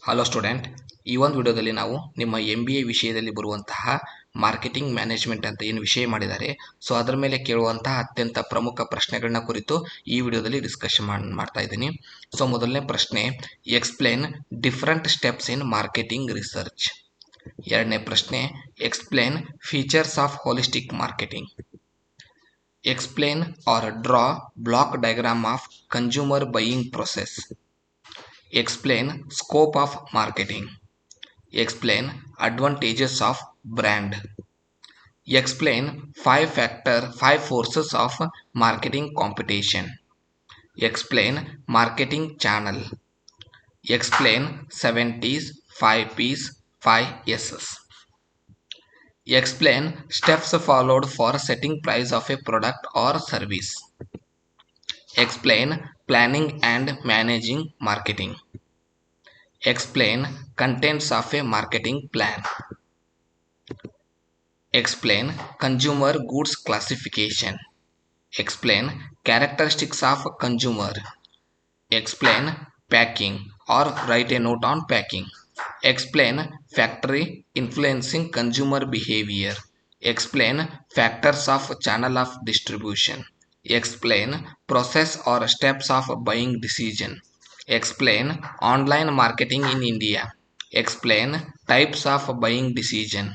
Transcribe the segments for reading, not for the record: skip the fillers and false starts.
Hello student, ಈ ಒಂದು ವಿಡಿಯೋದಲ್ಲಿ ನಾವು ನಿಮ್ಮ MBA ವಿಷಯದಲ್ಲಿ ಬರುವಂತಹ ಮಾರ್ಕೆಟಿಂಗ್ ಮ್ಯಾನೇಜ್ಮೆಂಟ್ ಅಂತ ಏನು ವಿಷಯ ಮಾಡಿದ್ದಾರೆ, ಸೊ ಅದರ ಮೇಲೆ ಕೇಳುವಂತಹ ಅತ್ಯಂತ ಪ್ರಮುಖ ಪ್ರಶ್ನೆಗಳನ್ನ ಕುರಿತು ಈ ವಿಡಿಯೋದಲ್ಲಿ ಡಿಸ್ಕಷನ್ ಮಾಡ್ತಾ ಇದ್ದೀನಿ. ಸೊ ಮೊದಲನೇ ಪ್ರಶ್ನೆ, explain different steps in marketing research. ಎರಡನೇ ಪ್ರಶ್ನೆ, explain features of holistic marketing. Explain or draw block diagram of consumer buying process. Explain scope of marketing. Explain advantages of brand. Explain five forces of marketing competition. Explain marketing channel. Explain 70s, 5Ps, 5Ss. Explain steps followed for setting price of a product or service. Explain planning and managing marketing. Explain contents of a marketing plan. Explain consumer goods classification. Explain characteristics of consumer. Explain packing or write a note on packing. Explain factory influencing consumer behavior. Explain factors of channel of distribution. Explain process or steps of buying decision. Explain online marketing in India. Explain types of buying decision.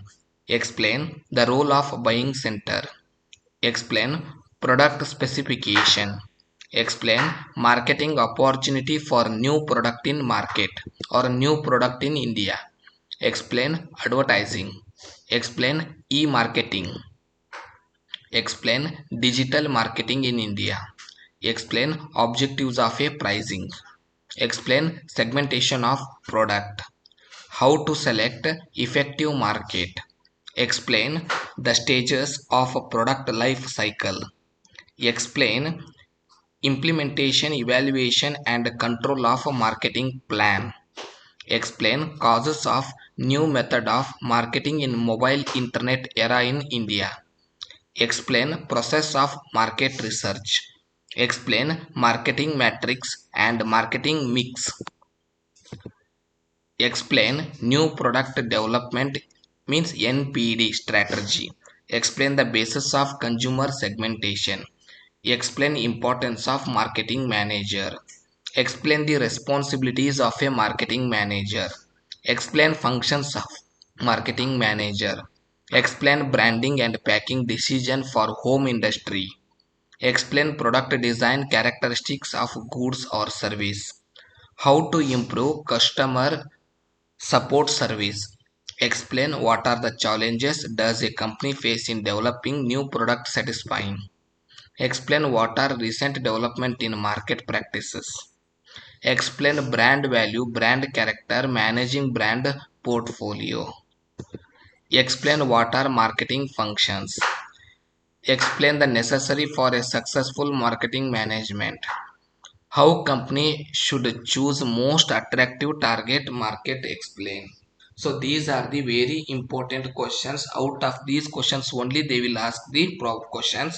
Explain the role of buying center. Explain product specification. Explain marketing opportunity for new product in market or new product in India. Explain advertising. Explain e-marketing. Explain digital marketing in India. Explain objectives of a pricing. Explain segmentation of product. How to select effective market. Explain the stages of a product life cycle. Explain implementation, evaluation and control of a marketing plan. Explain causes of new method of marketing in mobile internet era in India. Explain process of market research. Explain marketing matrix and marketing mix. Explain new product development means NPD strategy. Explain the basis of consumer segmentation. Explain importance of marketing manager. Explain the responsibilities of a marketing manager. Explain functions of marketing manager. Explain branding and packing decision for home industry. Explain product design characteristics of goods or service. How to improve customer support service. Explain what are the challenges does a company face in developing new product satisfying. Explain what are recent development in market practices. Explain brand value, brand character, managing brand portfolio. Explain what are marketing functions. Explain the necessary for a successful marketing management. How company should choose most attractive target market. Explain. So these are the very important questions. Out of these questions only they will ask the questions.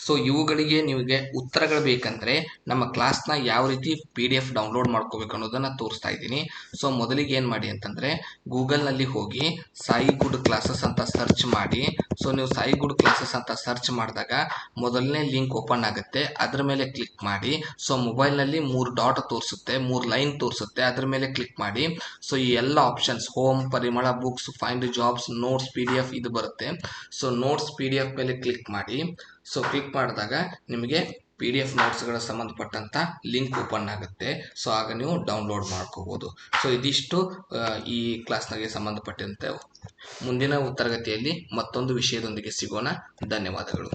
So ಇವುಗಳಿಗೆ ನಿಮಗೆ ಉತ್ತರಗಳು ಬೇಕಂದ್ರೆ ನಮ್ಮ ಕ್ಲಾಸ್ನ ಯಾವ ರೀತಿ PDF download ಮಾಡ್ಕೋಬೇಕು ಅನ್ನೋದನ್ನ ತೋರಿಸ್ತಾ ಇದ್ದೀನಿ. ಸೊ ಮೊದಲಿಗೆ ಏನು ಮಾಡಿ ಅಂತಂದ್ರೆ ಗೂಗಲ್ನಲ್ಲಿ ಹೋಗಿ ಸಾಯಿ ಗುಡ್ ಕ್ಲಾಸಸ್ ಅಂತ ಸರ್ಚ್ ಮಾಡಿ. ಸೊ ನೀವು ಸಾಯಿ ಗುಡ್ ಕ್ಲಾಸಸ್ ಅಂತ ಸರ್ಚ್ ಮಾಡಿದಾಗ ಮೊದಲನೇ ಲಿಂಕ್ ಓಪನ್ ಆಗುತ್ತೆ, ಅದ್ರ ಮೇಲೆ ಕ್ಲಿಕ್ ಮಾಡಿ. ಸೊ ಮೊಬೈಲ್ನಲ್ಲಿ 3 ಡಾಟ್ ತೋರಿಸುತ್ತೆ, 3 ಲೈನ್ ತೋರಿಸುತ್ತೆ, ಅದ್ರ ಮೇಲೆ ಕ್ಲಿಕ್ ಮಾಡಿ. ಸೊ ಈ ಎಲ್ಲ ಆಪ್ಷನ್ಸ್ ಹೋಮ್, ಪರಿಮಳ, books, find jobs, notes, PDF ಇದು ಬರುತ್ತೆ. ಸೊ ನೋಟ್ಸ್ PDF ಮೇಲೆ ಕ್ಲಿಕ್ ಮಾಡಿ. ಸೊ ಕ್ಲಿಕ್ ಮಾಡಿದಾಗ ನಿಮಗೆ PDF ನೋಟ್ಸ್ಗಳ ಸಂಬಂಧಪಟ್ಟಂತ ಲಿಂಕ್ ಓಪನ್ ಆಗುತ್ತೆ. ಸೊ ಆಗ ನೀವು ಡೌನ್ಲೋಡ್ ಮಾಡ್ಕೋಬಹುದು. ಸೊ ಇದಿಷ್ಟು ಈ ಕ್ಲಾಸ್ನಾಗೆ ಸಂಬಂಧಪಟ್ಟಂತೆ. ಮುಂದಿನ ತರಗತಿಯಲ್ಲಿ ಮತ್ತೊಂದು ವಿಷಯದೊಂದಿಗೆ ಸಿಗೋಣ. ಧನ್ಯವಾದಗಳು.